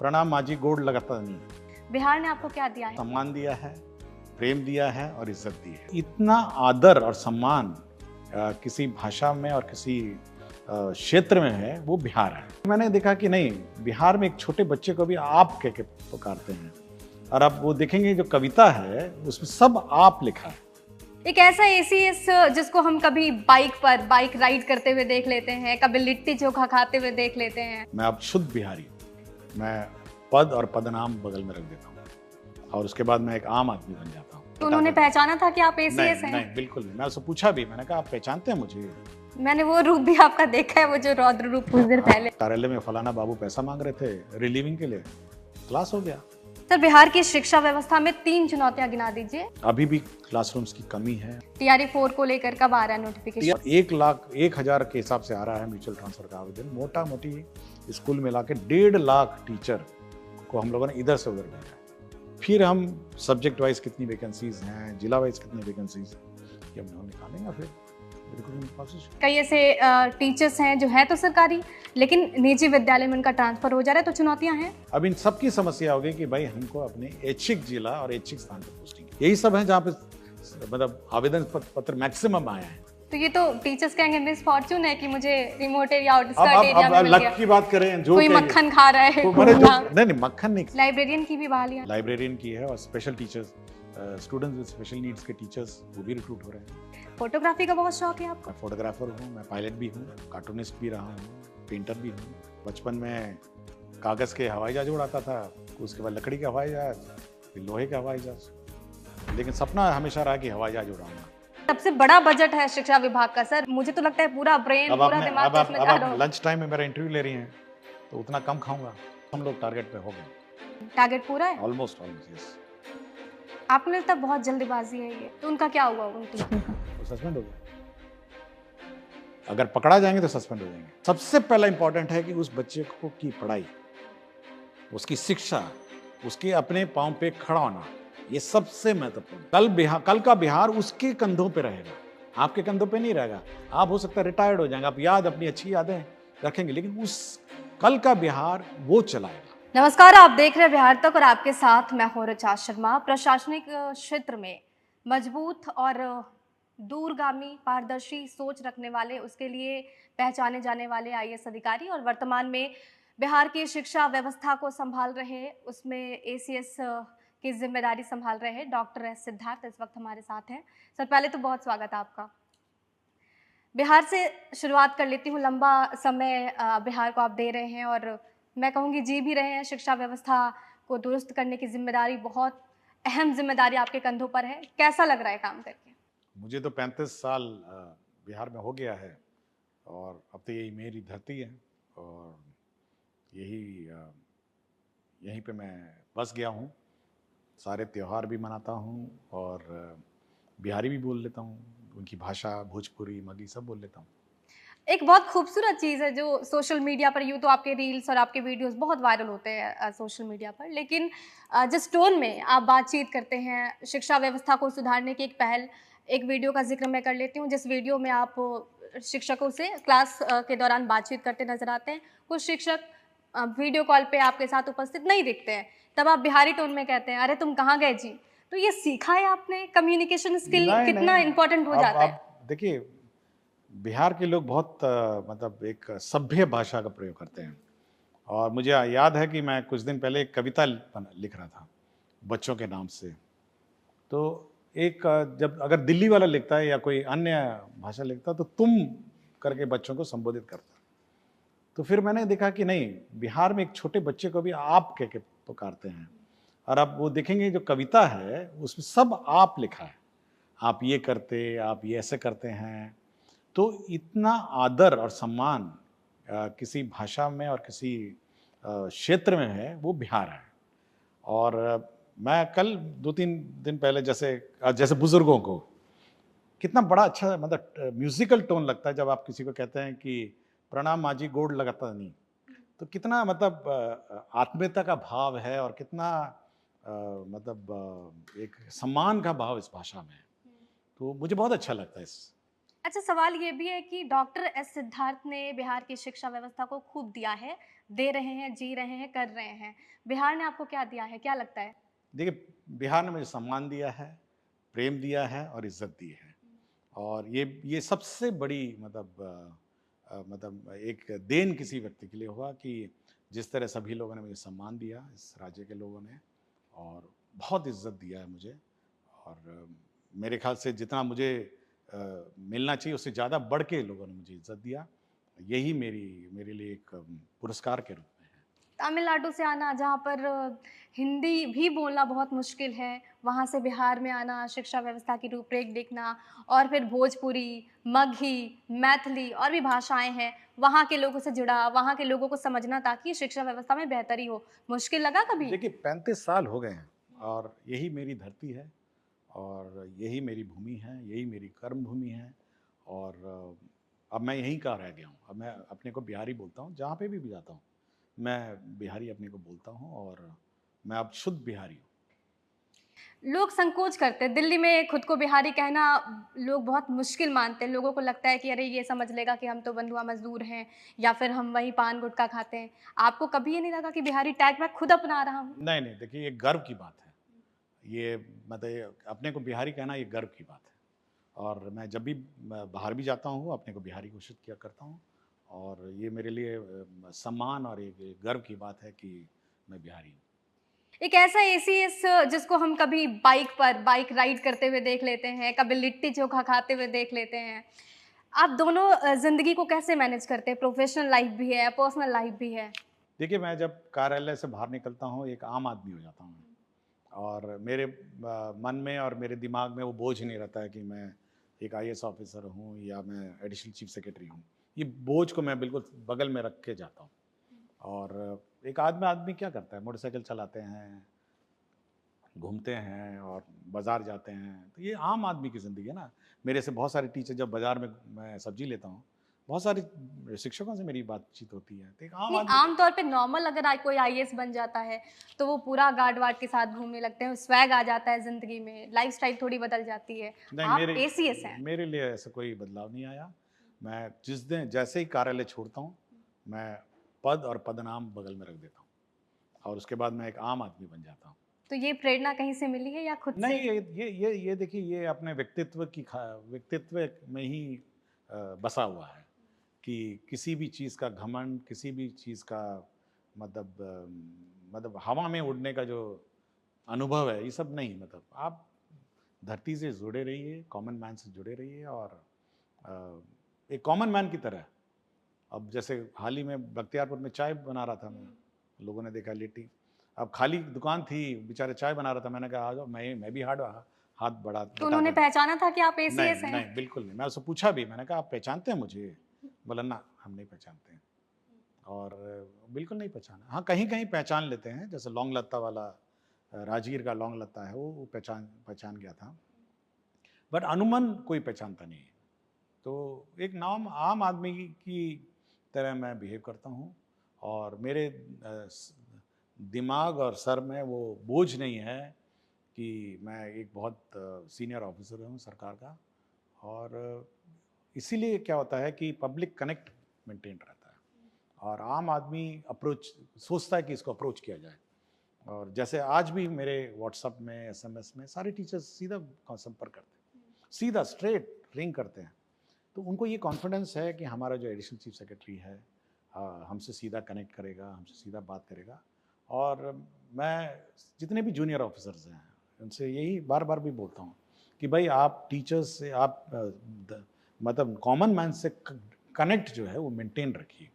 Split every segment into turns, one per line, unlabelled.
प्रणाम माजी गोड़ लगाता नहीं।
बिहार ने आपको क्या दिया है?
सम्मान दिया है, प्रेम दिया है और इज्जत दी है। इतना आदर और सम्मान किसी भाषा में और किसी क्षेत्र में है वो बिहार है। मैंने देखा कि नहीं, बिहार में एक छोटे बच्चे को भी आप कह के पुकारते हैं। और अब वो देखेंगे जो कविता है उसमें सब आप लिखा है।
एक ऐसा एसीएस जिसको हम कभी बाइक राइड करते हुए देख लेते हैं, कभी लिट्टी चोखा खाते हुए देख लेते हैं।
मैं अब शुद्ध बिहारी हूँ। मैं पद और पदनाम बगल में रख देता हूँ और उसके बाद मैं एक आम आदमी बन जाता हूँ।
तो उन्होंने पहचाना था कि आप एसीएस हैं?
नहीं, बिल्कुल नहीं। मैं उससे पूछा भी, मैंने कहा आप पहचानते हैं मुझे?
मैंने वो रूप भी आपका देखा है, वो जो रौद्र रूप कुछ देर पहले।
कार्यालय में फलाना बाबू पैसा मांग रहे थे रिलीविंग के लिए, क्लास हो गया।
सर, बिहार की शिक्षा व्यवस्था में 3 चुनौतियां गिना दीजिए।
अभी भी क्लासरूम्स की कमी है।
टीआरई 4 को लेकर कब आ रहा है नोटिफिकेशन?
1,01,000 के हिसाब से आ रहा है म्यूचुअल ट्रांसफर का आवेदन। मोटा मोटी स्कूल मिला के 1.5 लाख टीचर को हम लोगों ने इधर से उधर भेजा। फिर हम सब्जेक्ट वाइज कितनी वैकेंसीज हैं, जिला वाइज कितनी वैकेंसीज हैं, ये हम निकालेंगे। फिर
कई ऐसे टीचर्स हैं जो है तो सरकारी, लेकिन निजी विद्यालय में उनका ट्रांसफर हो जा रहा है, तो चुनौतियां हैं।
अब इन सब की समस्या होगी कि भाई हमको अपने ऐच्छिक जिला और ऐच्छिक स्थान पर पोस्टिंग, यही सब है जहाँ पे मतलब आवेदन पत्र मैक्सिमम आया है।
तो ये तो टीचर्स कहेंगे मिस फॉर्चून है कि मुझे रिमोट एरिया आउटस्कर्ट एरिया में मिल गया।
लक की बात करें, जो
कोई मक्खन खा रहा है,
नहीं मक्खन नहीं।
लाइब्रेरियन की भी बहालियां,
लाइब्रेरियन की है और special teachers, students with special needs के टीचर्स वो भी रिक्रूट हो रहे हैं।
फोटोग्राफी का बहुत शौक है आपको?
मैं फोटोग्राफर हूँ, मैं पायलट भी हूँ, कार्टूनिस्ट भी रहा हूँ, पेंटर भी हूँ। बचपन में कागज के हवाई जहाज उड़ाता था, उसके बाद लकड़ी के हवाई जहाज, फिर लोहे के हवाई जहाज, लेकिन सपना हमेशा रहा कि हवाई जहाज उड़ाऊंगा।
सबसे बड़ा बजट है शिक्षा विभाग का सर, मुझे तो लगता है पूरा ब्रेन, पूरा दिमाग इसमें जा रहा है।
लंच टाइम में मेरा इंटरव्यू ले रही हैं तो उतना कम खाऊंगा। हम लोग टारगेट पे हो गए।
टारगेट पूरा है?
Almost yes.
आपको लगता है बहुत जल्दबाजी है ये, तो उनका क्या हुआ? उनकी
सस्पेंड हो गया। अगर पकड़ा जाएंगे तो सस्पेंड हो जाएंगे। सबसे पहला इंपॉर्टेंट है कि उस बच्चे को की पढ़ाई, उसकी शिक्षा, उसके अपने पांव पे खड़ा होना, ये सबसे महत्वपूर्ण। कल का बिहार उसके कंधों पे रहेगा, आपके कंधों पे नहीं रहेगा। आप हो सकता है रिटायर्ड हो जाएंगे, आप याद अपनी अच्छी यादें रखेंगे, लेकिन उस कल का बिहार वो चलाएगा।
नमस्कार, आप देख रहे हैं बिहार तक और आपके साथ मैं हूं ऋचा शर्मा। प्रशासनिक क्षेत्र में मजबूत और दूरगामी पारदर्शी सोच रखने वाले, उसके लिए पहचाने जाने वाले आईएएस अधिकारी और वर्तमान में बिहार की शिक्षा व्यवस्था को संभाल रहे, उसमें एसीएस की जिम्मेदारी संभाल रहे हैं डॉक्टर एस सिद्धार्थ इस वक्त हमारे साथ हैं। सर, पहले तो बहुत स्वागत है आपका। बिहार से शुरुआत कर लेती हूँ। लंबा समय बिहार को आप दे रहे हैं और मैं कहूँगी जी भी रहे हैं। शिक्षा व्यवस्था को दुरुस्त करने की जिम्मेदारी, बहुत अहम जिम्मेदारी आपके कंधों पर है। कैसा लग रहा है काम करके?
मुझे तो 35 साल बिहार में हो गया है और अब तो यही मेरी धरती है और यहीं पे मैं बस गया हूँ। सारे त्यौहार भी मनाता हूँ और बिहारी भी बोल लेता हूँ, उनकी भाषा भोजपुरी, मगही सब बोल लेता हूँ।
एक बहुत खूबसूरत चीज़ है जो सोशल मीडिया पर, यूँ तो आपके रील्स और आपके वीडियोस बहुत वायरल होते हैं सोशल मीडिया पर, लेकिन जिस टोन में आप बातचीत करते हैं, शिक्षा व्यवस्था को सुधारने की एक पहल, एक वीडियो का जिक्र मैं कर लेती हूँ जिस वीडियो में आप शिक्षकों से क्लास के दौरान बातचीत करते नजर आते हैं। कुछ शिक्षक वीडियो कॉल पे आपके साथ उपस्थित नहीं दिखते हैं, तब आप बिहारी टोन में कहते हैं, अरे तुम कहाँ गए जी। तो ये सीखा है आपने? कम्युनिकेशन स्किल कितना इंपॉर्टेंट हो जाता है?
देखिए, बिहार के लोग बहुत मतलब एक सभ्य भाषा का प्रयोग करते हैं और मुझे याद है कि मैं कुछ दिन पहले एक कविता लिख रहा था बच्चों के नाम से। तो एक जब अगर दिल्ली वाला लिखता है या कोई अन्य भाषा लिखता तो तुम करके बच्चों को संबोधित करता, तो फिर मैंने देखा कि नहीं, बिहार में एक छोटे बच्चे को भी आप कह के पुकारते हैं। और अब वो देखेंगे जो कविता है उसमें सब आप लिखा है। आप ये करते, आप ये ऐसे करते हैं। तो इतना आदर और सम्मान किसी भाषा में और किसी क्षेत्र में है वो बिहार है। और मैं कल 2-3 दिन पहले जैसे बुजुर्गों को कितना बड़ा अच्छा मतलब म्यूजिकल टोन लगता है जब आप किसी को कहते हैं कि प्रणाम माजी गोड़ लगाता नहीं, तो कितना मतलब आत्मीयता का भाव है और कितना मतलब एक सम्मान का भाव इस भाषा में है। तो मुझे बहुत अच्छा लगता है
अच्छा, सवाल ये भी है कि डॉक्टर एस सिद्धार्थ ने बिहार की शिक्षा व्यवस्था को खूब दिया है, दे रहे हैं, जी रहे हैं, कर रहे हैं। बिहार ने आपको क्या दिया है? क्या लगता है?
देखिए, बिहार ने मुझे सम्मान दिया है, प्रेम दिया है और इज़्ज़त दी है। और ये सबसे बड़ी मतलब एक देन किसी व्यक्ति के लिए होगा कि जिस तरह सभी लोगों ने मुझे सम्मान दिया, इस राज्य के लोगों ने, और बहुत इज़्ज़त दिया है मुझे। और मेरे ख़्याल से जितना मुझे मिलना चाहिए उससे ज़्यादा बढ़ के लोगों ने मुझे इज़्ज़त दिया। यही मेरे लिए एक पुरस्कार के रूप में है।
तमिलनाडु से आना, जहाँ पर हिंदी भी बोलना बहुत मुश्किल है, वहाँ से बिहार में आना, शिक्षा व्यवस्था की रूपरेख देखना और फिर भोजपुरी, मगही, मैथिली और भी भाषाएँ हैं, वहाँ के लोगों से जुड़ा, वहाँ के लोगों को समझना ताकि शिक्षा व्यवस्था में बेहतरी हो। मुश्किल लगा कभी?
देखिए, 35 साल हो गए हैं और यही मेरी धरती है और यही मेरी भूमि है, यही मेरी कर्म भूमि है। और अब मैं यहीं का रह गया हूँ। अब मैं अपने को बिहारी बोलता हूँ, जहाँ पे भी जाता हूँ, मैं बिहारी अपने को बोलता हूँ और मैं अब शुद्ध बिहारी हूँ।
लोग संकोच करते हैं। दिल्ली में खुद को बिहारी कहना लोग बहुत मुश्किल मानते हैं। लोगों को लगता है कि अरे ये समझ लेगा कि हम तो बंधुआ मज़दूर हैं या फिर हम वहीं पान गुटखा खाते हैं। आपको कभी ये नहीं लगा कि बिहारी टैग मैं खुद अपना रहा हूँ?
नहीं, नहीं, देखिए ये गर्व की बात है। ये मतलब ये अपने को बिहारी कहना ये गर्व की बात है। और मैं जब भी बाहर भी जाता हूँ, अपने को बिहारी घोषित किया करता हूँ और ये मेरे लिए सम्मान और एक गर्व की बात है कि मैं बिहारी हूँ।
एक ऐसा एसीएस जिसको हम कभी बाइक राइड करते हुए देख लेते हैं, कभी लिट्टी-चोखा खाते हुए देख लेते हैं। आप दोनों ज़िंदगी को कैसे मैनेज करते हैं? प्रोफ़ेशनल लाइफ़ भी है, पर्सनल लाइफ़ भी है।
देखिए, मैं जब कार्यालय से बाहर निकलता हूँ, एक आम आदमी हो जाता हूँ और मेरे मन में और मेरे दिमाग में वो बोझ नहीं रहता है कि मैं एक आईएएस ऑफिसर हूँ या मैं एडिशनल चीफ सेक्रेटरी हूँ। ये बोझ को मैं बिल्कुल बगल में रख के जाता हूँ। और एक आदमी आदमी क्या करता है? मोटरसाइकिल चलाते हैं, घूमते हैं और बाज़ार जाते हैं, तो ये आम आदमी की ज़िंदगी है ना। मेरे से बहुत सारे टीचर, जब बाज़ार में मैं सब्ज़ी लेता हूँ, बहुत सारे शिक्षकों से मेरी बातचीत होती है, तो एक आम
नहीं,
आदमी।
आम तौर पे नॉर्मल अगर कोई आईएएस बन जाता है, तो वो पूरा गार्ड-वार्ड के साथ घूमने लगते हैं, स्वैग आ जाता है ज़िंदगी में, लाइफ़स्टाइल थोड़ी बदल जाती है।
नहीं,
आप एसीएस हैं।
मेरे लिए ऐसा कोई बदलाव नहीं आया। मैं जिस दिन जैसे ही कार्यालय छोड़ता हूँ, मैं पद और पदनाम बगल में रख देता हूँ और उसके बाद मैं एक आम आदमी बन जाता हूँ।
तो ये प्रेरणा कहीं से मिली है या खुद
नहीं,
से?
ये देखिए, ये अपने व्यक्तित्व में ही बसा हुआ है कि किसी भी चीज़ का घमंड, किसी भी चीज़ का मतलब हवा में उड़ने का जो अनुभव है, ये सब नहीं। मतलब आप धरती से जुड़े रहिए, कॉमन मैन से जुड़े रहिए और अ, एक कॉमन मैन की तरह। अब जैसे हाल ही में बख्तियारपुर में चाय बना रहा था मैं, लोगों ने देखा लिट्टी। अब खाली दुकान थी, बेचारे चाय बना रहा था, मैंने कहा आ जाओ, मैं भी हाथ
तो
बटा
उन्होंने
दें।
पहचाना था कि आप
नहीं,
एसीएस हैं?
नहीं, बिल्कुल नहीं। मैं उससे पूछा भी, मैंने कहा आप पहचानते हैं मुझे? बोला ना, हम नहीं पहचानते हैं। और बिल्कुल नहीं पहचाना। हाँ, कहीं-कहीं पहचान लेते हैं, जैसे लौंग लत्ता वाला राजगीर का लौंग लत्ता है, वो पहचान पहचान गया था। बट अमूमन कोई पहचानता नहीं है। तो एक नाम आम आदमी की तरह मैं बिहेव करता हूँ और मेरे दिमाग और सर में वो बोझ नहीं है कि मैं एक बहुत सीनियर ऑफिसर हूँ सरकार का। और इसीलिए क्या होता है कि पब्लिक कनेक्ट मेंटेन रहता है और आम आदमी अप्रोच सोचता है कि इसको अप्रोच किया जाए। और जैसे आज भी मेरे व्हाट्सएप में, एसएमएस में सारे टीचर्स सीधा संपर्क करते हैं, सीधा स्ट्रेट रिंग करते हैं। तो उनको ये कॉन्फिडेंस है कि हमारा जो एडिशनल चीफ सेक्रेटरी है हमसे सीधा कनेक्ट करेगा, हमसे सीधा बात करेगा। और मैं जितने भी जूनियर ऑफिसर्स हैं उनसे यही बार बार भी बोलता हूँ कि भाई आप टीचर्स से आप मतलब कॉमन मैन से कनेक्ट जो है वो मेंटेन रखिए।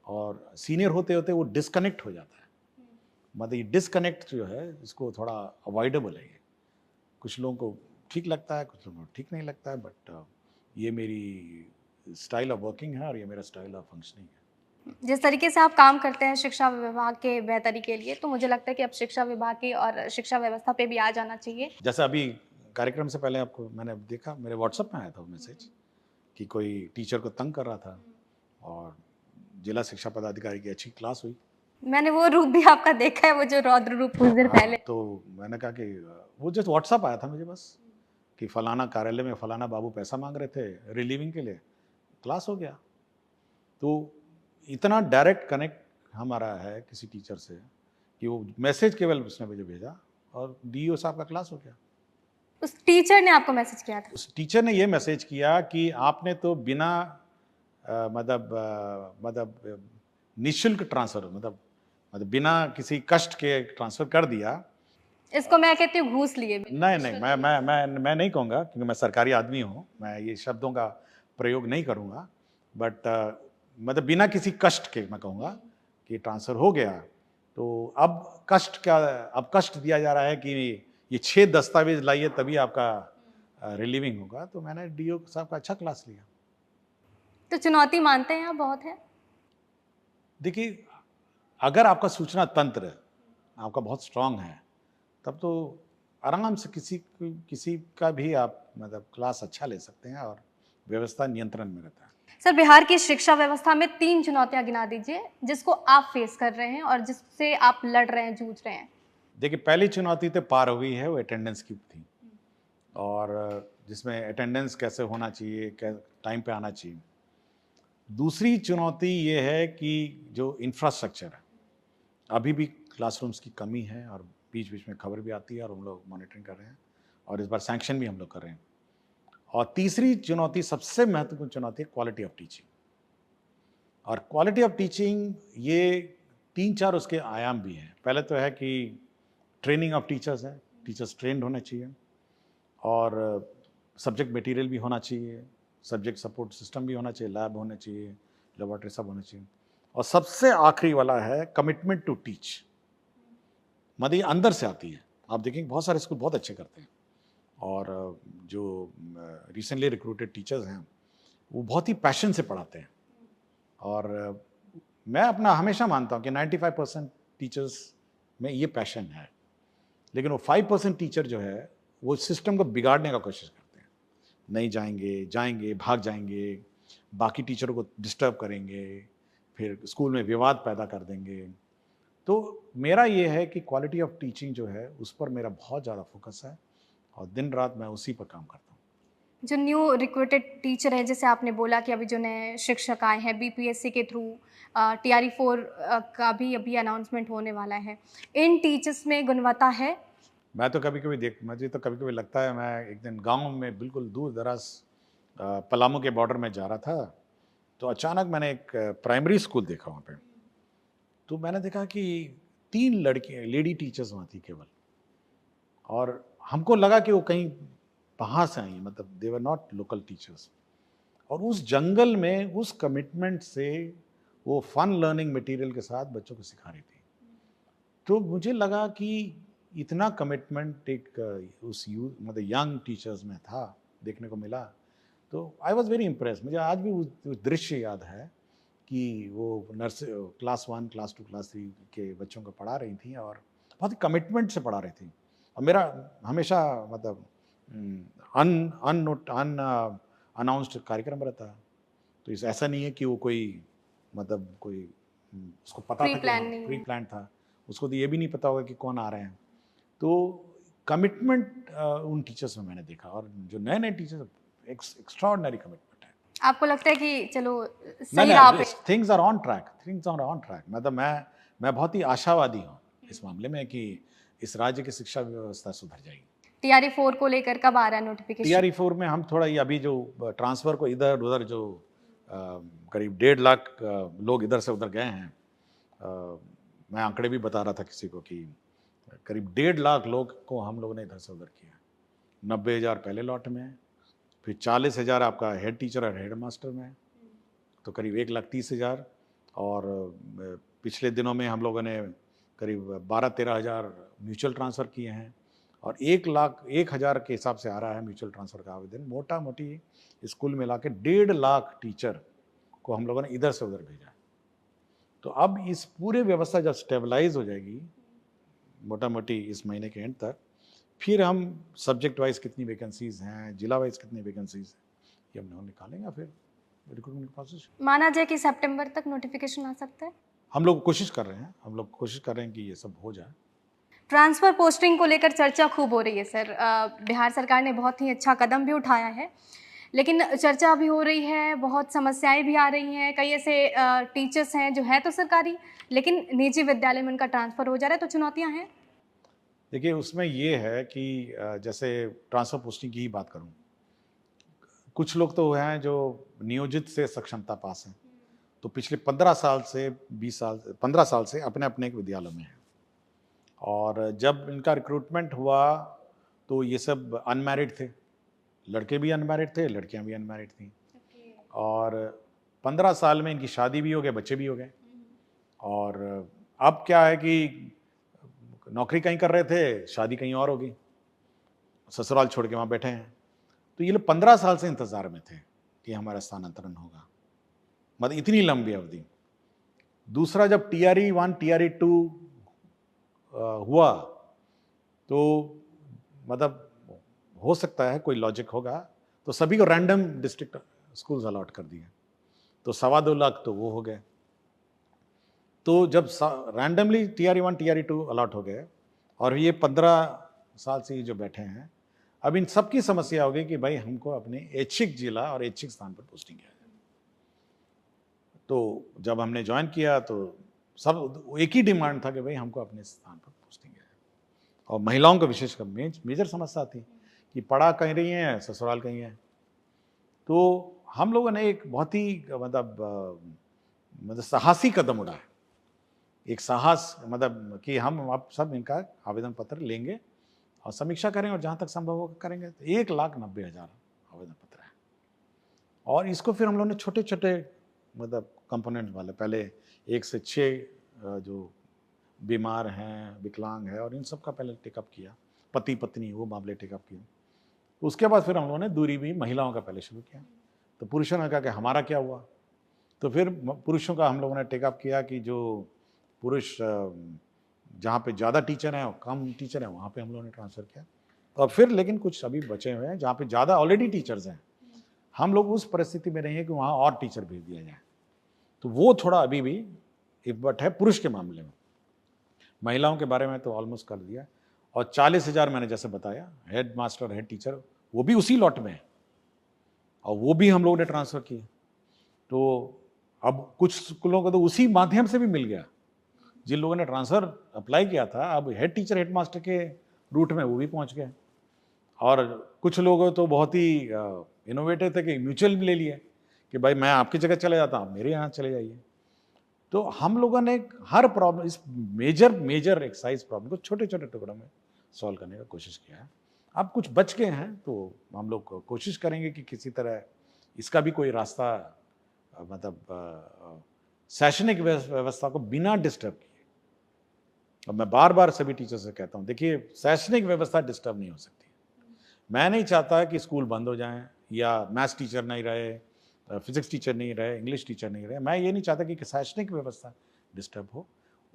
और सीनियर होते होते वो डिस्कनेक्ट हो जाता है। मतलब ये डिस्कनेक्ट जो है इसको थोड़ा अवॉइडेबल है। ये कुछ लोगों को ठीक लगता है, कुछ लोगों को ठीक नहीं लगता है, बट ये मेरी स्टाइल ऑफ वर्किंग है और ये मेरा स्टाइल ऑफ फंक्शनिंग है।
जिस तरीके से आप काम करते हैं शिक्षा विभाग के बेहतरी के लिए, तो मुझे लगता है कि अब शिक्षा विभाग की और शिक्षा व्यवस्था पे भी आ जाना चाहिए।
जैसे अभी कार्यक्रम से पहले आपको मैंने देखा, मेरे व्हाट्सएप में आया था वो मैसेज कि कोई टीचर को तंग कर रहा था और जिला शिक्षा पदाधिकारी की अच्छी क्लास हुई।
मैंने वो रूप भी आपका देखा है, वो जो रौद्र रूप कुछ देर
हाँ,
पहले।
तो मैंने कहा कि वो जस्ट व्हाट्सएप आया था मुझे बस कि फलाना कार्यालय में फलाना बाबू पैसा मांग रहे थे रिलीविंग के लिए, क्लास हो गया। तो इतना डायरेक्ट कनेक्ट हमारा है किसी टीचर से कि वो मैसेज केवल उसने मुझे भेजा और डीईओ साहब का क्लास हो गया।
उस टीचर ने आपको मैसेज किया था?
उस टीचर ने ये मैसेज किया कि आपने तो बिना निःशुल्क ट्रांसफ़र मतलब बिना किसी कष्ट के ट्रांसफ़र कर दिया।
इसको मैं कहती हूँ घूस लिए बिना।
नहीं, नहीं, मैं नहीं कहूँगा क्योंकि मैं सरकारी आदमी हूँ, मैं ये शब्दों का प्रयोग नहीं करूँगा। बट मतलब बिना किसी कष्ट के मैं कहूँगा कि ट्रांसफ़र हो गया। तो अब कष्ट दिया जा रहा है कि ये 6 दस्तावेज़ लाइए तभी आपका रिलीविंग होगा। तो मैंने डीईओ साहब का अच्छा क्लास लिया।
तो चुनौती मानते हैं आप बहुत है?
देखिए, अगर आपका सूचना तंत्र आपका बहुत स्ट्रॉन्ग है, तब तो आराम से किसी का भी आप मतलब क्लास अच्छा ले सकते हैं और व्यवस्था नियंत्रण में रहता है।
सर, बिहार की शिक्षा व्यवस्था में 3 चुनौतियाँ गिना दीजिए, जिसको आप फेस कर रहे हैं और जिससे आप लड़ रहे हैं, जूझ रहे हैं।
देखिए, पहली चुनौती तो पार हो गई है, वो अटेंडेंस की थी और जिसमें अटेंडेंस कैसे होना चाहिए, टाइम पे आना चाहिए। दूसरी चुनौती ये है कि जो इंफ्रास्ट्रक्चर है, अभी भी क्लासरूम्स की कमी है और बीच-बीच में खबर भी आती है और हम लोग मॉनिटरिंग कर रहे हैं और इस बार सैंक्शन भी हम लोग कर रहे हैं। और तीसरी चुनौती, सबसे महत्वपूर्ण चुनौती है क्वालिटी ऑफ टीचिंग। और क्वालिटी ऑफ टीचिंग ये 3-4 उसके आयाम भी हैं। पहले तो है कि ट्रेनिंग ऑफ टीचर्स है, टीचर्स ट्रेंड होने चाहिए और सब्जेक्ट मटेरियल भी होना चाहिए, सब्जेक्ट सपोर्ट सिस्टम भी होना चाहिए, लैब होने चाहिए, लेबोरेटरी सब होने चाहिए। और सबसे आखिरी वाला है कमिटमेंट टू टीच। मतलब ये अंदर से आती है। आप देखेंगे बहुत सारे स्कूल बहुत अच्छे करते हैं और जो रिसेंटली रिक्रूटेड टीचर्स हैं वो बहुत ही पैशन से पढ़ाते हैं और मैं अपना हमेशा मानता हूँ कि 95% टीचर्स में ये पैशन है, लेकिन वो 5% टीचर जो है वो सिस्टम को बिगाड़ने का कोशिश करते हैं। नहीं जाएंगे, भाग जाएंगे, बाकी टीचरों को डिस्टर्ब करेंगे, फिर स्कूल में विवाद पैदा कर देंगे। तो मेरा ये है कि क्वालिटी ऑफ टीचिंग जो है उस पर मेरा बहुत ज़्यादा फोकस है और दिन रात मैं उसी पर काम करता हूँ।
जो न्यू रिक्रूटेड टीचर हैं, जैसे आपने बोला कि अभी जो नए शिक्षक आए हैं बीपीएससी के थ्रू, टीआरई 4 का भी अभी अनाउंसमेंट होने वाला है। इन टीचर्स में गुणवत्ता है?
मुझे तो कभी कभी लगता है, मैं एक दिन गांव में बिल्कुल दूर दराज पलामू के बॉर्डर में जा रहा था, तो अचानक मैंने एक प्राइमरी स्कूल देखा वहाँ पे। तो मैंने देखा कि 3 लड़की लेडी टीचर्स वहाँ थी केवल और हमको लगा कि वो कहीं बाहर से आई हैं, मतलब दे वर नॉट लोकल टीचर्स। और उस जंगल में उस कमिटमेंट से वो फन लर्निंग मटेरियल के साथ बच्चों को सिखा रही थी। तो मुझे लगा कि इतना कमिटमेंट एक उस मतलब यंग टीचर्स में था, देखने को मिला। तो आई वॉज वेरी इम्प्रेस। मुझे आज भी उस दृश्य याद है कि वो क्लास 1, क्लास 2, क्लास 3 के बच्चों को पढ़ा रही थी और बहुत ही कमिटमेंट से पढ़ा रही थी। और मेरा हमेशा मतलब अनाउंस्ड कार्यक्रम रहता है। तो इस ऐसा नहीं है कि वो कोई मतलब कोई उसको पता
प्री
था कि
प्लान
हाँ
नहीं
प्री
है।
प्लान था। उसको तो ये भी नहीं पता होगा कि कौन आ रहे हैं। तो कमिटमेंट उन टीचर्स में मैंने देखा और जो नए नए टीचर्स, एक्स्ट्राऑर्डिनरी कमिटमेंट है।
आपको लगता है कि चलो
नहीं
सही राह पे?
नहीं, थिंग्स आर ऑन ट्रैक। मतलब मैं बहुत ही आशावादी हूँ इस मामले में कि इस राज्य की शिक्षा व्यवस्था सुधर जाएगी।
टीआरई 4 को लेकर कब आ रहा है नोटिफिकेशन?
टीआरई 4 में हम थोड़ा ये अभी जो ट्रांसफ़र को इधर उधर जो करीब 1.5 लाख लोग इधर से उधर गए हैं, मैं आंकड़े भी बता रहा था किसी को कि करीब 1.5 लाख लोग को हम लोगों ने इधर से उधर किया। 90,000 पहले लॉट में, फिर 40,000 आपका हेड टीचर और हेड मास्टर में, तो करीब 1,30,000। और पिछले दिनों में हम लोगों ने करीब 12-13 हज़ार म्यूचुअल ट्रांसफ़र किए हैं और 1,01,000 के हिसाब से आ रहा है म्यूचुअल ट्रांसफ़र का आवेदन। मोटा मोटी स्कूल मिला के 1.5 लाख टीचर को हम लोगों ने इधर से उधर भेजा है। तो अब इस पूरे व्यवस्था जब स्टेबलाइज हो जाएगी मोटा मोटी इस महीने के एंड तक, फिर हम सब्जेक्ट वाइज कितनी वैकेंसीज हैं, जिला वाइज कितनी वैकेंसीज हैं, ये हम लोग निकालेंगे, फिर रिक्रूटमेंट प्रोसेस।
माना जाए कि सितंबर तक नोटिफिकेशन आ सकता है?
हम लोग कोशिश कर रहे हैं कि ये सब हो जाए।
ट्रांसफ़र पोस्टिंग को लेकर चर्चा खूब हो रही है सर। बिहार सरकार ने बहुत ही अच्छा कदम भी उठाया है, लेकिन चर्चा भी हो रही है, बहुत समस्याएं भी आ रही हैं। कई ऐसे टीचर्स हैं जो हैं तो सरकारी, लेकिन निजी विद्यालय में उनका ट्रांसफ़र हो जा रहा है, तो चुनौतियां हैं।
देखिए, उसमें ये है कि जैसे ट्रांसफ़र पोस्टिंग की ही बात करूं, कुछ लोग तो हैं जो नियोजित से सक्षमता पास हैं, तो पिछले 15 साल से 20 साल 15 साल से अपने अपने एक विद्यालय में हैं। और जब इनका रिक्रूटमेंट हुआ तो ये सब अनमैरिड थे, लड़के भी अनमैरिड थे, लड़कियां भी अनमैरिड थीं। और 15 साल में इनकी शादी भी हो गई, बच्चे भी हो गए। और अब क्या है कि नौकरी कहीं कर रहे थे, शादी कहीं और हो गई, ससुराल छोड़ के वहाँ बैठे हैं। तो ये लोग 15 साल से इंतजार में थे कि हमारा स्थानांतरण होगा, मतलब इतनी लंबी अवधि। दूसरा, जब TRE 1 TRE 2 हुआ तो मतलब हो सकता है कोई लॉजिक होगा, तो सभी को रैंडम डिस्ट्रिक्ट स्कूल्स अलॉट कर दिए, तो 2.25 लाख तो वो हो गए। तो जब रैंडमली TRE 1 TRE 2 अलॉट हो गए और ये 15 साल से ये जो बैठे हैं, अब इन सबकी समस्या होगी कि भाई हमको अपने ऐच्छिक जिला और ऐच्छिक स्थान पर पोस्टिंग किया जाए। तो जब हमने ज्वाइन किया तो सब एक ही डिमांड था कि भाई हमको अपने स्थान पर पोस्टिंग है। और महिलाओं को विशेषकर मेजर समस्या थी कि पढ़ा कहीं रही हैं, ससुराल कहीं है। तो हम लोगों ने एक बहुत ही मतलब साहसी कदम उठाया, एक साहस, मतलब कि हम अब सब इनका आवेदन पत्र लेंगे और समीक्षा करें और जहाँ तक संभव होगा करेंगे। तो 1,90,000 आवेदन पत्र है। और इसको फिर हम लोगों ने छोटे छोटे मतलब कंपोनेंट वाले, पहले 1 से 6 जो बीमार हैं, विकलांग है, और इन सब का पहले टेकअप किया, पति पत्नी वो मामले टेकअप किए। उसके बाद फिर हम लोगों ने दूरी भी महिलाओं का पहले शुरू किया। तो पुरुषों ने कहा कि हमारा क्या हुआ, तो फिर पुरुषों का हम लोगों ने टेकअप किया कि जो पुरुष जहाँ पे ज़्यादा टीचर हैं और कम टीचर हैं वहाँ पे हम लोगों ने ट्रांसफ़र किया। और फिर लेकिन कुछ अभी बचे हुए हैं जहाँ पे ज़्यादा ऑलरेडी टीचर्स हैं, हम लोग उस परिस्थिति में नहीं है कि वहाँ और टीचर भेज दिया जाए। तो वो थोड़ा अभी भी इफ़र्ट है पुरुष के मामले में। महिलाओं के बारे में तो ऑलमोस्ट कर दिया। और 40,000 मैंने जैसे बताया हेड मास्टर, हेड टीचर, वो भी उसी लॉट में है और वो भी हम लोगों ने ट्रांसफ़र किए। तो अब कुछ स्कूलों को तो उसी माध्यम से भी मिल गया, जिन लोगों ने ट्रांसफ़र अप्लाई किया था, अब हेड टीचर, हेड मास्टर के रूट में वो भी पहुंच गए। और कुछ लोग तो बहुत ही इनोवेटिव थे कि म्यूचुअल ले लिए कि भाई मैं आपकी जगह चले जाता हूँ, मेरे यहाँ चले जाइए। तो हम लोगों ने हर प्रॉब्लम, इस मेजर एक्साइज प्रॉब्लम को छोटे छोटे टुकड़ों में सॉल्व करने का कोशिश किया है। अब कुछ बच गए हैं तो हम लोग कोशिश करेंगे कि किसी तरह इसका भी कोई रास्ता, मतलब शैक्षणिक व्यवस्था को बिना डिस्टर्ब किए। और मैं बार बार सभी टीचर से कहता हूँ, देखिए शैक्षणिक व्यवस्था डिस्टर्ब नहीं हो सकती। मैं नहीं चाहता कि स्कूल बंद हो जाएं या मैथ्स टीचर नहीं रहे, फिजिक्स टीचर नहीं रहे, इंग्लिश टीचर नहीं रहे। मैं ये नहीं चाहता कि शैक्षणिक व्यवस्था डिस्टर्ब हो।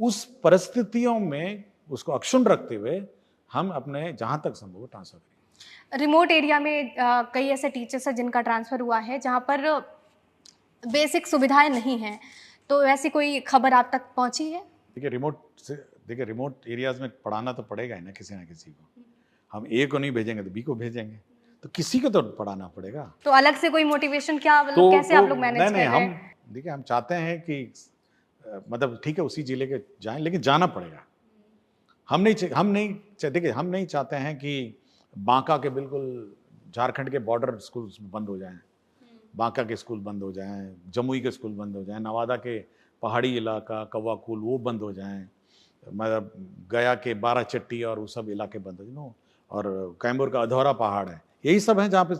उस परिस्थितियों में उसको अक्षुण्ण रखते हुए हम अपने जहाँ तक संभव हो ट्रांसफ़र करें।
रिमोट एरिया में कई ऐसे टीचर्स हैं जिनका ट्रांसफ़र हुआ है जहाँ पर बेसिक सुविधाएं नहीं हैं, तो ऐसी कोई खबर आप तक पहुँची है?
देखिए रिमोट एरियाज में पढ़ाना तो पड़ेगा ही ना किसी को। हम A को नहीं भेजेंगे तो B को भेजेंगे, तो किसी को तो पढ़ाना पड़ेगा।
तो अलग से कोई मोटिवेशन क्या, मतलब कैसे आप लोग मैनेज कर रहे हैं?
हम देखिए, हम चाहते हैं कि मतलब ठीक है उसी जिले के जाएं, लेकिन जाना पड़ेगा। हम नहीं चाहते हैं कि बांका के बिल्कुल झारखंड के बॉर्डर स्कूल बंद हो जाएं, बांका के स्कूल बंद हो जाएं, जमुई के स्कूल बंद हो जाएं, नवादा के पहाड़ी इलाका कौवाकुल वो बंद हो जाएं, मतलब गया के बाराचट्टी और वो सब इलाके बंद हो जाए, और कैमूर का अधौरा पहाड़ है, यही सब है जहाँ पे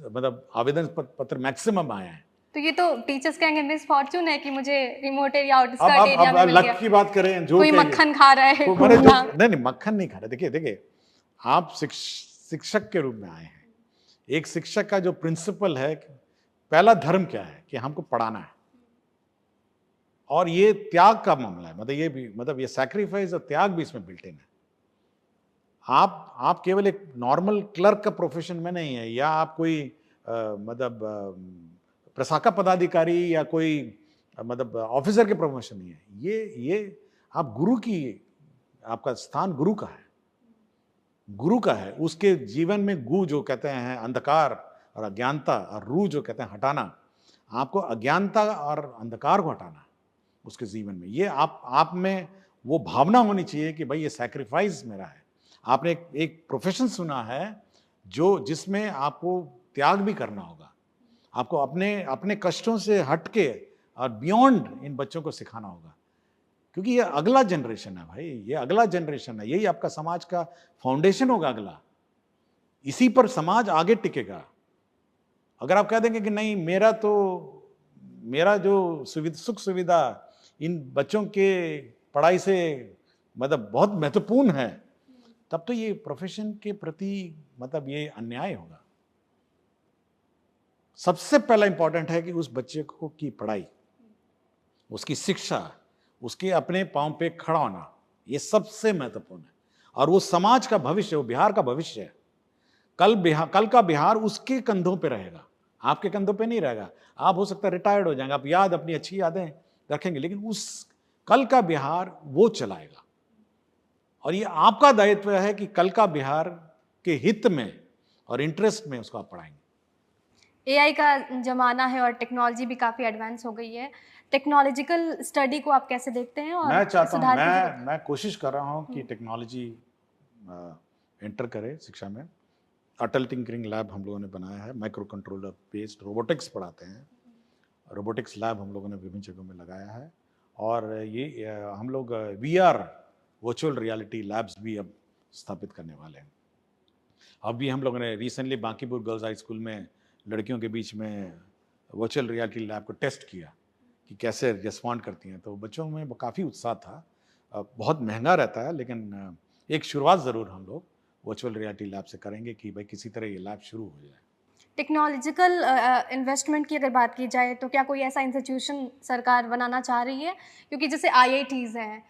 मतलब आवेदन पत्र मैक्सिमम आए हैं।
तो ये तो टीचर्स कहेंगे मिस फॉर्चून है कि मुझे रिमोट एरिया, आउटस्कर्ट एरिया में मिल
लक
गया।
की बात करें, जो
कोई मक्खन खा रहा है,
नहीं मक्खन नहीं खा रहे। देखिए आप शिक्षक के रूप में आए हैं। एक शिक्षक का जो प्रिंसिपल है, पहला धर्म क्या है कि हमको पढ़ाना है, और ये त्याग का मामला है, मतलब ये भी, मतलब ये सैक्रिफाइस और त्याग भी इसमें बिल्ट इन है। आप केवल एक नॉर्मल क्लर्क का प्रोफेशन में नहीं है, या आप कोई मतलब प्रशाखा पदाधिकारी या कोई मतलब ऑफिसर के प्रोफेशन नहीं है। ये आप गुरु की आपका स्थान गुरु का है, गुरु का है। उसके जीवन में गु जो कहते हैं अंधकार और अज्ञानता, और रू जो कहते हैं हटाना, आपको अज्ञानता और अंधकार को हटाना उसके जीवन में। ये आप में वो भावना होनी चाहिए कि भाई ये सैक्रिफाइस मेरा है। आपने एक प्रोफेशन सुना है जो जिसमें आपको त्याग भी करना होगा, आपको अपने अपने कष्टों से हटके और बियॉन्ड इन बच्चों को सिखाना होगा, क्योंकि ये अगला जनरेशन है भाई, ये अगला जनरेशन है, यही आपका समाज का फाउंडेशन होगा अगला, इसी पर समाज आगे टिकेगा। अगर आप कह देंगे कि नहीं मेरा जो सुख सुविधा इन बच्चों के पढ़ाई से मतलब बहुत महत्वपूर्ण है, तब तो ये प्रोफेशन के प्रति मतलब ये अन्याय होगा। सबसे पहला इंपॉर्टेंट है कि उस बच्चे को की पढ़ाई, उसकी शिक्षा, उसके अपने पांव पे खड़ा होना, ये सबसे महत्वपूर्ण है। और वो समाज का भविष्य, वो बिहार का भविष्य है। कल का बिहार उसके कंधों पे रहेगा, आपके कंधों पे नहीं रहेगा। आप हो सकता है रिटायर्ड हो जाएंगे, आप अपनी अच्छी यादें रखेंगे, लेकिन उस कल का बिहार वो चलाएगा। और ये आपका दायित्व है कि कल का बिहार के हित में और इंटरेस्ट में उसको आप पढ़ाएंगे।
एआई का ज़माना है और टेक्नोलॉजी भी काफ़ी एडवांस हो गई है। टेक्नोलॉजिकल स्टडी को आप कैसे देखते हैं और
मैं चाहता हूँ,
सुधार की ज़रूरत?
मैं कोशिश कर रहा हूँ कि टेक्नोलॉजी एंटर करे शिक्षा में। अटल टिंकरिंग लैब हम लोगों ने बनाया है, माइक्रो कंट्रोलर बेस्ड रोबोटिक्स पढ़ाते हैं। रोबोटिक्स लैब हम लोगों ने विभिन्न जगहों में लगाया है। और ये हम लोग वीआर वर्चुअल रियलिटी लैब्स भी अब स्थापित करने वाले हैं। अभी हम लोगों ने recently Bankipur girls high school में लड़कियों के बीच में वर्चुअल रियलिटी लैब को टेस्ट किया कि कैसे रिस्पॉन्ड करती हैं, तो बच्चों में काफ़ी उत्साह था। बहुत महंगा रहता है, लेकिन एक शुरुआत ज़रूर हम लोग वर्चुअल रियलिटी लैब से करेंगे कि भाई किसी तरह ये लैब शुरू हो जाए।
टेक्नोलॉजिकल इन्वेस्टमेंट की अगर बात की जाए तो क्या कोई ऐसा इंस्टीट्यूशन सरकार बनाना चाह रही है? क्योंकि जैसे आईआईटीज़ हैं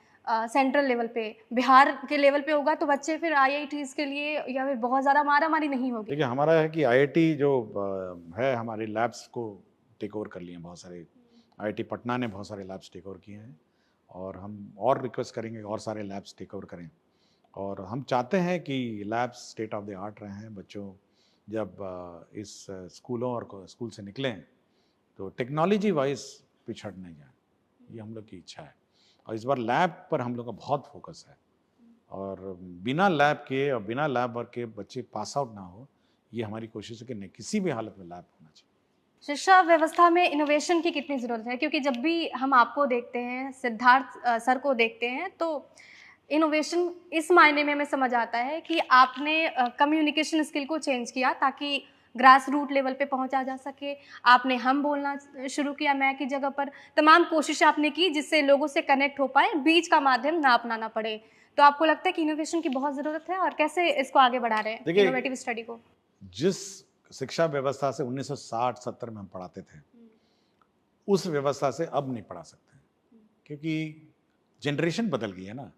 सेंट्रल लेवल पे, बिहार के लेवल पे होगा तो बच्चे फिर आईआईटीज़ के लिए या फिर बहुत ज़्यादा मारा-मारी नहीं होगी।
देखिए, हमारा है कि आईआईटी जो है हमारे लैब्स को टेक ओवर कर लिए हैं बहुत सारे। आईआईटी पटना ने बहुत सारे लैब्स टेक ओवर किए हैं, और हम और रिक्वेस्ट करेंगे और सारे लैब्स टेक ओवर करें। और हम चाहते हैं कि labs state of the art रहे हैं। बच्चों जब इस स्कूलों और स्कूल से निकलें तो टेक्नोलॉजी वाइज पिछड़ नहीं जाए, ये हम लोग की इच्छा है। और इस बार लैब पर हम लोग का बहुत फोकस है, और बिना लैब के और बिना लैब वर्क के बच्चे पास आउट ना हो, ये हमारी कोशिश है कि नहीं, किसी भी हालत में लैब होना चाहिए।
शिक्षा व्यवस्था में इनोवेशन की कितनी ज़रूरत है? क्योंकि जब भी हम आपको देखते हैं, सिद्धार्थ सर को देखते हैं, तो इनोवेशन इस मायने में हमें समझ आता है कि आपने कम्युनिकेशन स्किल को चेंज किया ताकि ग्रास रूट लेवल पे पहुंचा जा सके। आपने हम बोलना शुरू किया मैं की जगह पर। तमाम कोशिशें आपने की जिससे लोगों से कनेक्ट हो पाए, बीच का माध्यम ना अपनाना पड़े। तो आपको लगता है कि इनोवेशन की बहुत ज़रूरत है और कैसे इसको आगे बढ़ा रहे हैं
देखिए,
इनोवेटिव स्टडी को?
जिस शिक्षा व्यवस्था से 1960-70 में हम पढ़ाते थे, उस व्यवस्था से अब नहीं पढ़ा सकते, क्योंकि जनरेशन बदल गई है ना।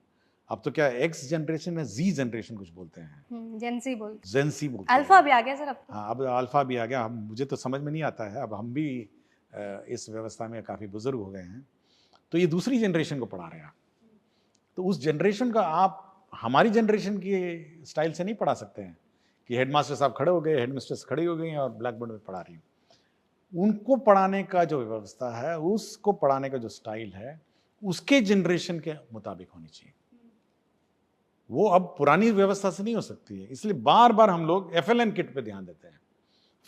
अब तो क्या एक्स जनरेशन है, जी जनरेशन कुछ बोलते हैं,
जेनसी बोलते
जेंसी बोलते हैं।
अल्फा भी आ गया सर अब तो।
हाँ, अब अल्फा भी आ गया। हम मुझे तो समझ में नहीं आता है, अब हम भी इस व्यवस्था में काफ़ी बुजुर्ग हो गए हैं, तो ये दूसरी जनरेशन को पढ़ा रहे हैं। तो उस जनरेशन का आप हमारी जनरेशन की स्टाइल से नहीं पढ़ा सकते हैं कि हेडमास्टर साहब खड़े हो गए, हेडमिस्ट्रेस खड़ी हो गई हैं और ब्लैक बोर्ड में पढ़ा रही हैं। उनको पढ़ाने का जो व्यवस्था है, उसको पढ़ाने का जो स्टाइल है, उसके जनरेशन के मुताबिक होनी चाहिए। वो अब पुरानी व्यवस्था से नहीं हो सकती है। इसलिए बार बार हम लोग FLN किट पे ध्यान देते हैं,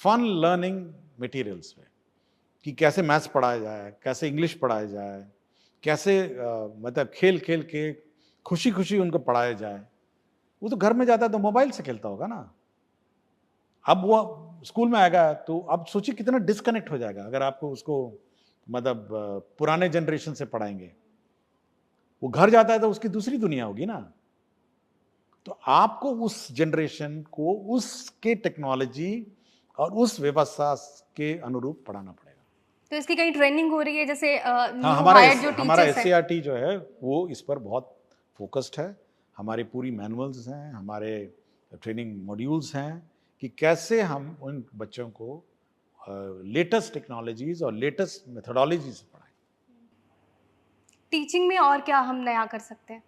फन लर्निंग मटेरियल्स पे, कि कैसे मैथ्स पढ़ाया जाए, कैसे इंग्लिश पढ़ाया जाए, कैसे मतलब खेल खेल के खुशी खुशी उनको पढ़ाया जाए। वो तो घर में जाता है तो मोबाइल से खेलता होगा ना। अब वो स्कूल में आएगा तो अब सोचिए कितना डिस्कनेक्ट हो जाएगा अगर आपको उसको मतलब पुराने जनरेशन से पढ़ाएंगे। वो घर जाता है तो उसकी दूसरी दुनिया होगी ना। तो आपको उस जनरेशन को उसके टेक्नोलॉजी और उस व्यवस्था के अनुरूप पढ़ाना पड़ेगा।
तो इसकी कहीं ट्रेनिंग हो रही है जैसे
हाँ,
न्यू
हमारा
हायर्ड जो
हमारा
टीचर्स हैं?
SCRT जो है वो इस पर बहुत फोकस्ड है। हमारी पूरी मैनुअल्स हैं, हमारे ट्रेनिंग मॉड्यूल्स हैं कि कैसे हम उन बच्चों को लेटेस्ट टेक्नोलॉजीज और लेटेस्ट मेथोडोलॉजी से पढ़ाएं।
टीचिंग में और क्या हम नया कर सकते हैं?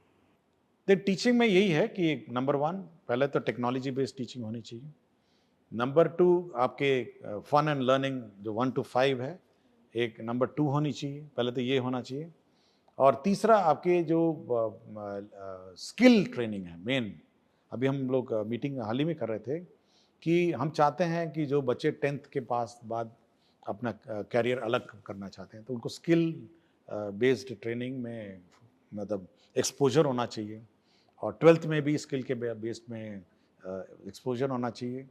तो टीचिंग में यही है कि नंबर वन, पहले तो टेक्नोलॉजी बेस्ड टीचिंग होनी चाहिए। नंबर टू, आपके फन एंड लर्निंग जो 1 to 5 है, एक नंबर टू होनी चाहिए, पहले तो ये होना चाहिए। और तीसरा, आपके जो स्किल ट्रेनिंग है मेन। अभी हम लोग मीटिंग हाल ही में कर रहे थे कि हम चाहते हैं कि जो बच्चे 10th के पास बाद अपना कैरियर अलग करना चाहते हैं, तो उनको स्किल बेस्ड ट्रेनिंग में मतलब एक्सपोजर होना चाहिए। और 12th में भी स्किल के बेस्ड में एक्सपोजर होना चाहिए।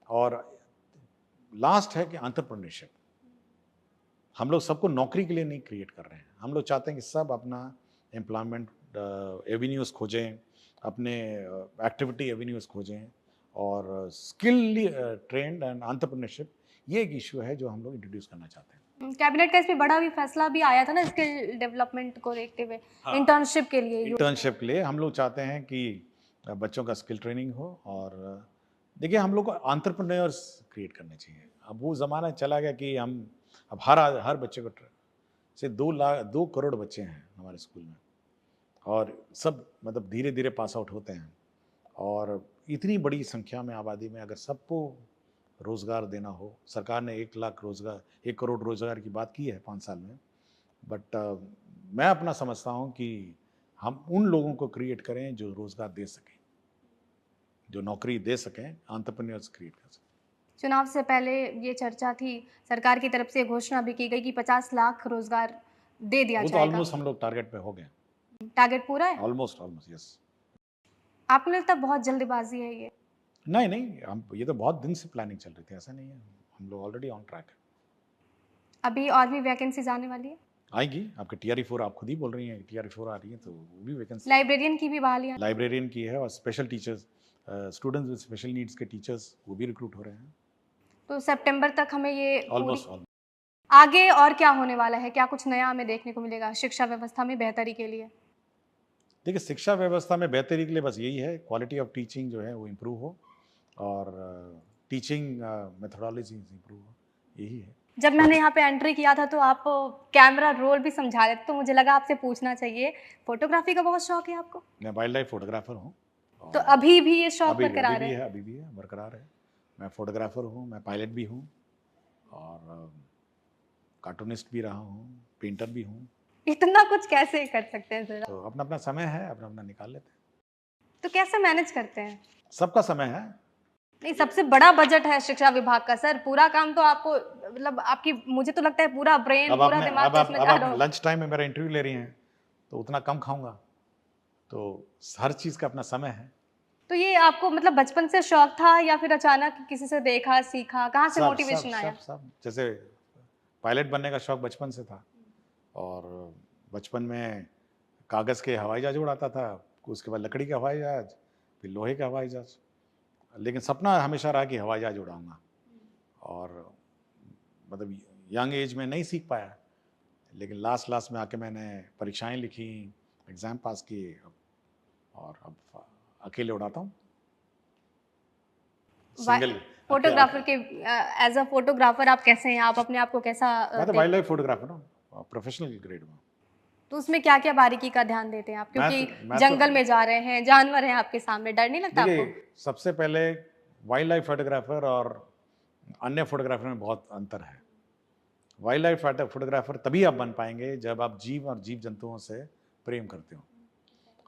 और लास्ट है कि एंटरप्रेन्योरशिप। हम लोग सबको नौकरी के लिए नहीं क्रिएट कर रहे हैं, हम लोग चाहते हैं कि सब अपना एम्प्लॉयमेंट एवेन्यूज़ खोजें, अपने एक्टिविटी एवेन्यूज़ खोजें। और स्किल ट्रेंड एंड एंटरप्रेन्योरशिप ये एक इशू है जो हम लोग इंट्रोड्यूस करना चाहते हैं।
कैबिनेट का इसमें बड़ा भी फैसला भी आया था ना स्किल डेवलपमेंट को देखते हुए,
हाँ,
इंटर्नशिप के लिए
इंटर्नशिप के लिए हम लोग चाहते हैं कि बच्चों का स्किल ट्रेनिंग हो। और देखिए, हम लोग को एंटरप्रेन्योर्स क्रिएट करने चाहिए। अब वो ज़माना चला गया कि हम अब हर बच्चे को से 2 करोड़ बच्चे हैं हमारे स्कूल में, और सब मतलब धीरे धीरे पास आउट होते हैं। और इतनी बड़ी संख्या में आबादी में अगर सबको रोज़गार देना हो, सरकार ने 1 लाख रोज़गार, 1 करोड़ रोज़गार की बात की है 5 साल में। बट मैं अपना समझता हूँ कि हम उन लोगों को क्रिएट करें जो रोज़गार दे सकें, जो नौकरी दे सकें, एंटरप्रेन्योर्स क्रिएट कर सकें।
चुनाव से पहले ये चर्चा थी, सरकार की तरफ से घोषणा भी की गई कि 50 लाख रोजगार दे दिया
वो तो
जाएगा।
ऑलमोस्ट हम लोग टारगेट पे हो गए,
टारगेट पूरा है?
Almost yes.
आपको लगता है बहुत जल्दबाजी है ये?
नहीं नहीं, हम ये तो बहुत दिन से प्लानिंग चल रही थी, ऐसा नहीं है। हम लोग ऑलरेडी ऑन ट्रैक है।
अभी और भी वैकेंसीज आने वाली है?
आएगी। आपके TRE 4 आप खुद ही बोल रही हैं, TRE 4 आ रही है, तो वो भी वैकेंसी।
लाइब्रेरियन की भी बहाली है?
लाइब्रेरियन की है, और special teachers, students with special needs के टीचर्स वो भी रिक्रूट हो रहे हैं।
तो सितंबर तक हमें ये पूरी
ऑलमोस्ट।
आगे और क्या होने वाला है? क्या कुछ नया हमें देखने को मिलेगा शिक्षा व्यवस्था में बेहतरी के लिए?
देखिए, शिक्षा व्यवस्था में बेहतरी के लिए बस यही है, क्वालिटी ऑफ टीचिंग जो है वो इम्प्रूव हो, और टीचिंग मेथोडोलॉजी इम्प्रूव हो, यही है।
जब मैंने यहाँ पे एंट्री किया था तो आप कैमरा रोल भी समझा रहे थे, तो मुझे लगा आपसे पूछना चाहिए, फोटोग्राफी का बहुत शौक है आपको?
मैं वाइल्ड लाइफ फोटोग्राफर हूँ।
तो अभी भी ये शौक
अभी
बरकरार
भी
है?
है, अभी भी है, बरकरार है। मैं फोटोग्राफर हूँ, मैं पायलट भी हूँ, और कार्टूनिस्ट भी रहा हूँ, पेंटर भी हूँ।
इतना कुछ कैसे कर सकते हैं जरा?
तो अपना अपना समय है, अपना अपना निकाल लेते हैं।
तो कैसे मैनेज करते हैं?
सबका समय है।
नहीं, सबसे बड़ा बजट है शिक्षा विभाग का सर, पूरा काम तो आपको मतलब आपकी, मुझे तो लगता है पूरा ब्रेन,
अब
पूरा
आपने
दिमाग तो इसमें
अब
जा
आप
रहा हो।
लंच टाइम में मेरा इंटरव्यू ले रही हैं, तो उतना कम खाऊंगा। तो हर चीज़ का अपना समय है।
तो ये आपको मतलब बचपन से शौक था या फिर अचानक किसी से देखा, सीखा? कहाँ से
सब
मोटिवेशन आया?
सब जैसे पायलट बनने का शौक बचपन से था, और बचपन में कागज़ के हवाई जहाज उड़ाता था, उसके बाद लकड़ी का हवाई जहाज, फिर लोहे का हवाई जहाज। लेकिन सपना हमेशा रहा कि हवाई जहाज उड़ाऊंगा, और मतलब यंग एज में नहीं सीख पाया। लेकिन लास्ट में आके मैंने परीक्षाएं लिखी, एग्ज़ाम पास किए, और अब अकेले उड़ाता हूँ, सिंगल।
फोटोग्राफर के एज अ फोटोग्राफर आप कैसे हैं? आप अपने आप को कैसा
मैं तो वाइल्ड लाइफ फोटोग्राफर हूँ, प्रोफेशनल ग्रेड में।
तो उसमें क्या-क्या बारीकी का ध्यान देते हैं आप? क्योंकि
मैं
जंगल में जा रहे हैं, जानवर हैं आपके सामने, डर नहीं लगता
देखिए,
आपको?
सबसे पहले वाइल्ड लाइफ फोटोग्राफर और अन्य फोटोग्राफर में बहुत अंतर है। वाइल्ड लाइफ फोटोग्राफर तभी आप बन पाएंगे जब आप जीव और जीव जंतुओं से प्रेम करते हो,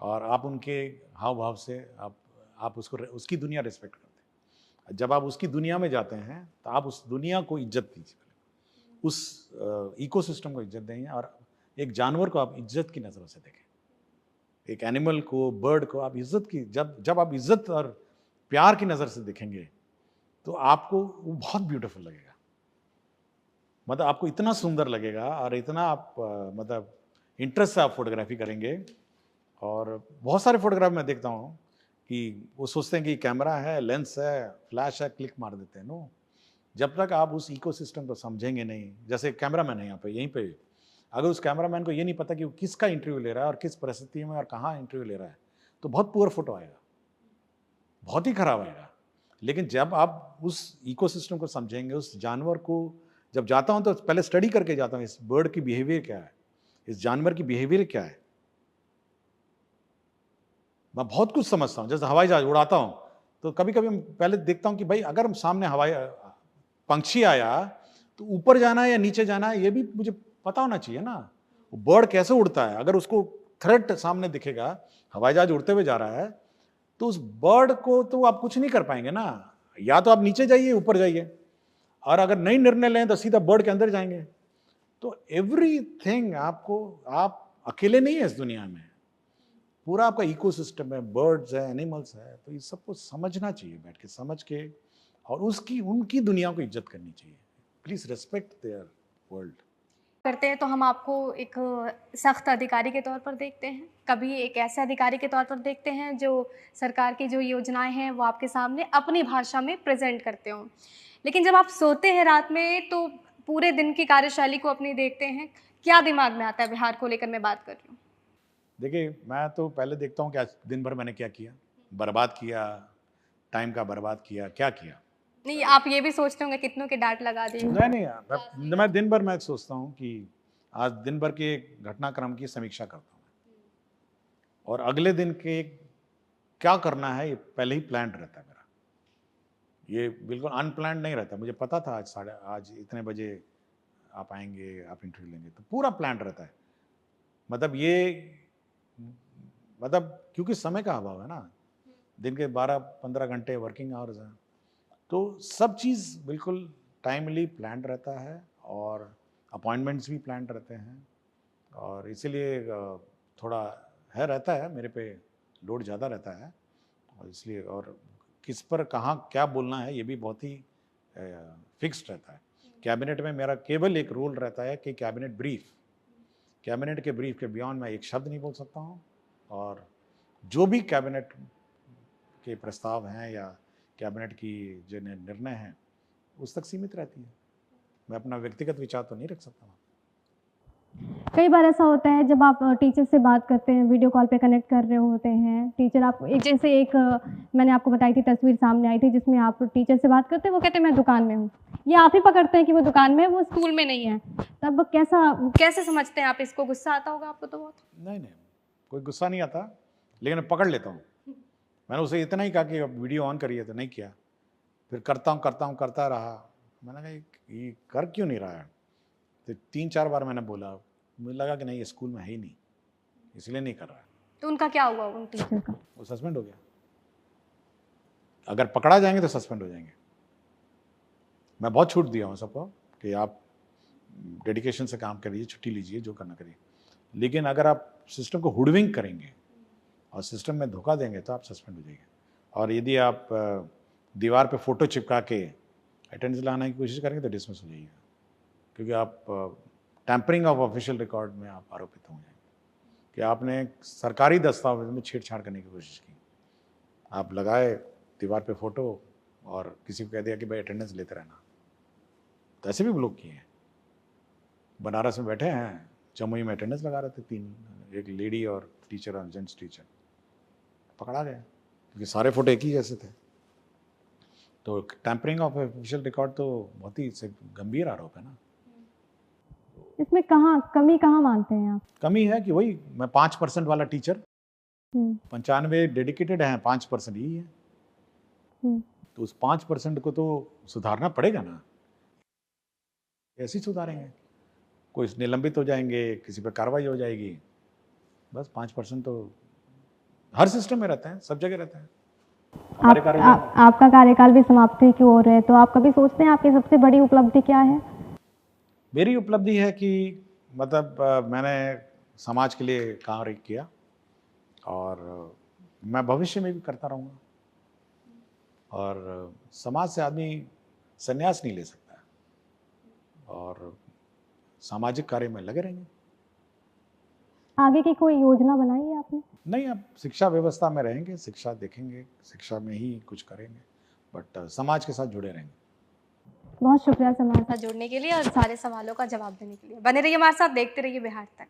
और आप उनके हाव भाव से आप उसको उसकी दुनिया रिस्पेक्ट करते हैं। जब आप उसकी दुनिया में जाते हैं तो आप उस दुनिया को इज्जत दीजिए, उस इकोसिस्टम को इज्जत दें, और एक जानवर को आप इज्जत की नज़रों से देखें। एक एनिमल को, बर्ड को आप इज्जत की, जब आप इज्जत और प्यार की नज़र से देखेंगे तो आपको वो बहुत ब्यूटीफुल लगेगा। मतलब आपको इतना सुंदर लगेगा, और इतना आप मतलब इंटरेस्ट से आप फोटोग्राफी करेंगे। और बहुत सारे फोटोग्राफ मैं देखता हूँ कि वो सोचते हैं कि कैमरा है, लेंस है, फ्लैश है, क्लिक मार देते हैं। नो, जब तक आप उस इकोसिस्टम को समझेंगे नहीं, जैसे कैमरामैन है यहाँ पे, यहीं पे अगर उस कैमरामैन को ये नहीं पता कि वो किसका इंटरव्यू ले रहा है और किस परिस्थिति में और कहाँ इंटरव्यू ले रहा है, तो बहुत पुअर फोटो आएगा, बहुत ही खराब आएगा। लेकिन जब आप उस इकोसिस्टम को समझेंगे, उस जानवर को, जब जाता हूँ तो पहले स्टडी करके जाता हूँ, इस बर्ड की बिहेवियर क्या है, इस जानवर की बिहेवियर क्या है। मैं बहुत कुछ समझता हूँ। जैसे हवाई जहाज उड़ाता हूँ, तो कभी-कभी मैं पहले देखता हूँ कि भाई अगर हम सामने पंछी आया, तो ऊपर जाना है या नीचे जाना है, ये भी मुझे पता होना चाहिए ना। वो बर्ड कैसे उड़ता है? अगर उसको थ्रेट सामने दिखेगा, हवाई जहाज उड़ते हुए जा रहा है, तो उस बर्ड को तो आप कुछ नहीं कर पाएँगे ना। या तो आप नीचे जाइए, ऊपर जाइए, और अगर नहीं निर्णय लें, तो सीधा बर्ड के अंदर जाएँगे। तो एवरीथिंग आप अकेले नहीं हैं इस दुनिया में। पूरा आपका इकोसिस्टम है, बर्ड्स है, एनिमल्स है, तो ये सबको समझना चाहिए, बैठ के समझ के, और उसकी उनकी दुनिया को इज्जत करनी चाहिए। Please respect there world.
करते हैं तो हम आपको एक सख्त अधिकारी के तौर पर देखते हैं, कभी एक ऐसे अधिकारी के तौर पर देखते हैं जो सरकार की जो योजनाएं हैं वो आपके सामने अपनी भाषा में प्रेजेंट करते हों। लेकिन जब आप सोते हैं रात में तो पूरे दिन की कार्यशैली को अपनी देखते हैं, क्या दिमाग में आता है? बिहार को लेकर मैं बात कर रही हूँ।
देखिए, मैं तो पहले देखता हूँ कि आज दिन भर मैंने क्या किया, बर्बाद किया, टाइम का बर्बाद किया, क्या किया।
नहीं, आप ये भी सोचते होंगे कितनों के डांट लगा दी।
नहीं नहीं यार, मैं दिन भर मैं सोचता हूँ कि आज दिन भर के घटनाक्रम की समीक्षा करता हूँ, और अगले दिन के क्या करना है ये पहले ही प्लान रहता है मेरा। ये बिल्कुल अनप्लान्ड नहीं रहता। मुझे पता था आज इतने बजे आप आएंगे, आप इंटरव्यू लेंगे, तो पूरा प्लान रहता है। मतलब ये, मतलब क्योंकि समय का अभाव है ना, दिन के 12-15 घंटे वर्किंग आवर्स हैं, तो सब चीज़ बिल्कुल टाइमली प्लान रहता है, और अपॉइंटमेंट्स भी प्लान रहते हैं, और इसीलिए थोड़ा रहता है मेरे पे, लोड ज़्यादा रहता है, और इसलिए, और किस पर कहाँ क्या बोलना है ये भी बहुत ही फिक्स्ड रहता है। कैबिनेट में मेरा केवल एक रूल रहता है कि कैबिनेट के ब्रीफ के बियॉन्ड मैं एक शब्द नहीं बोल सकता हूँ, और जो भी कैबिनेट के प्रस्ताव हैं या कैबिनेट की जो निर्णय हैं उस तक सीमित रहती है। मैं अपना व्यक्तिगत विचार तो नहीं रख सकता हूँ।
कई बार ऐसा होता है जब आप टीचर से बात करते हैं, वीडियो कॉल पे कनेक्ट कर रहे होते हैं, टीचर आपको एक मैंने आपको बताई थी तस्वीर सामने आई थी जिसमें आप टीचर से बात करते हैं, वो कहते हैं मैं दुकान में हूँ। ये आप ही पकड़ते हैं कि वो दुकान में है, वो स्कूल में नहीं है। तब
कैसे समझते हैं आप इसको? गुस्सा आता होगा आपको तो बहुत।
नहीं, कोई गुस्सा नहीं आता, लेकिन मैं पकड़ लेता हूँ। मैंने उसे इतना ही कहा कि अब वीडियो ऑन करिए, तो नहीं किया। फिर करता रहा। मैंने कहा ये कर क्यों नहीं रहा है? तो 3-4 बार मैंने बोला, मुझे लगा कि नहीं, ये स्कूल में है ही नहीं, इसलिए नहीं कर रहा है।
तो उनका क्या हुआ उन टीचर का?
वो सस्पेंड हो गया। अगर पकड़ा जाएंगे तो सस्पेंड हो जाएंगे। मैं बहुत छूट दिया हूँ सबको कि आप डेडिकेशन से काम करिए, छुट्टी लीजिए, जो करना करिए, लेकिन अगर आप सिस्टम को हुडविंग करेंगे और सिस्टम में धोखा देंगे तो आप सस्पेंड हो जाएंगे। और यदि आप दीवार पे फोटो चिपका के अटेंडेंस लाने की कोशिश करेंगे तो डिसमिस हो जाइएगा, क्योंकि आप टैंपरिंग ऑफ ऑफिशियल रिकॉर्ड में आप आरोपित हो जाएंगे कि आपने सरकारी दस्तावेज में छेड़छाड़ करने की कोशिश की। आप लगाए दीवार पे फोटो और किसी को कह दिया कि भाई अटेंडेंस लेते रहना। तो ऐसे भी लोग किए हैं। बनारस में बैठे हैं, जमुई में अटेंडेंस लगा रहे थे 3, एक लेडी और टीचर और जेंट्स टीचर, पकड़ा गया क्योंकि सारे फोटो एक ही जैसे थे। तो टैंपरिंग ऑफ ऑफिशियल रिकॉर्ड तो बहुत ही गंभीर आरोप है ना।
इसमें कमी कहाँ मानते हैं आप?
कमी है कि वही मैं 5% वाला टीचर, 95 डेडिकेटेड हैं, 5% यही है। तो उस 5% को तो सुधारना पड़ेगा ना। कैसे सुधारेंगे? कोई निलंबित हो जाएंगे, किसी पर कार्रवाई हो जाएगी। बस 5% तो हर सिस्टम में रहता है, सब जगह रहता है।
आपका कार्यकाल भी समाप्ति की ओर है, तो आप कभी सोचते हैं आपकी सबसे बड़ी उपलब्धि क्या है?
मेरी उपलब्धि है कि मतलब मैंने समाज के लिए कार्य किया, और मैं भविष्य में भी करता रहूँगा। और समाज से आदमी संन्यास नहीं ले सकता है, और सामाजिक कार्य में लगे रहेंगे।
आगे की कोई योजना बनाई है आपने?
नहीं, अब शिक्षा व्यवस्था में रहेंगे, शिक्षा देखेंगे, शिक्षा में ही कुछ करेंगे, बट समाज के साथ जुड़े रहेंगे।
बहुत शुक्रिया समाज
साथ जुड़ने के लिए और सारे सवालों का जवाब देने के लिए। बने रहिए हमारे साथ, देखते रहिए बिहार तक।